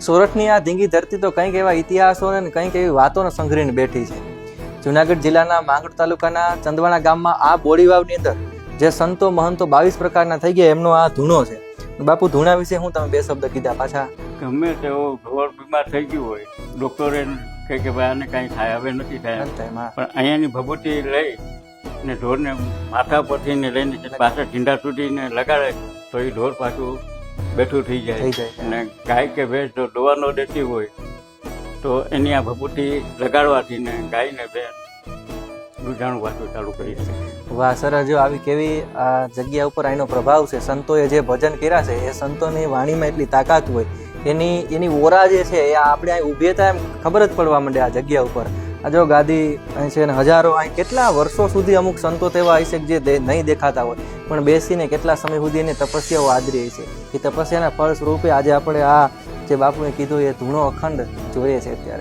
સોરઠની આ ધીંગી ધરતી તો કંઈક એવા ઇતિહાસો અને કંઈક એવી વાતોને સંઘરીને બેઠી છે. જુનાગઢ જિલ્લાના માંગરોળ તાલુકાના ચંદવાણા ગામમાં આ બોડીવાવની અંદર જે સંતો મહંતો 22 પ્રકારના થઈ ગયા એમનો આ ધૂણો છે. બાપુ, ધૂણા વિશે હું તમે 2 શબ્દ કીધા પાછા? ગમે તેવો ઢોર બીમાર થઈ ગયું હોય, ડોક્ટરે કહે કે ભાઈ આને કાંઈ થાય, હવે નથી થાય, પણ અહીંયાની ભભૂતિ લઈ ને ઢોરને માથા પરથી ને લઈને પાછળ ઢીંડા સુધીને લગાડે તો એ ઢોર પાછું બેઠું થઈ જાય. અને ગાય કે ભેંસ જો દવા ન દેતી હોય તો એની આ ભભૂતિ લગાડવાથી ને ગાયને ભેંસ દૂધાણું પાછું ચાલુ કરી શકે. વાહ સરસ! જો આવી કેવી આ જગ્યા ઉપર એનો પ્રભાવ છે. સંતોએ જે ભજન કર્યા છે એ સંતોની વાણીમાં એટલી તાકાત હોય, એની ઓરા જે છે એ આપણે અહીં ઊભી હતા એમ ખબર જ પડવા માંડે આ જગ્યા ઉપર. આ જો ગાદી અહીં છે ને હજારો અહીં કેટલા વર્ષો સુધી અમુક સંતો તેવા હશે જે નહીં દેખાતા હોય પણ બેસીને કેટલા સમય સુધી એની તપસ્યાઓ આદરી છે. એ તપસ્યાના ફળ સ્વરૂપે આજે આપણે આ જે બાપુએ કીધું એ ધૂણો અખંડ જોઈએ છે અત્યારે.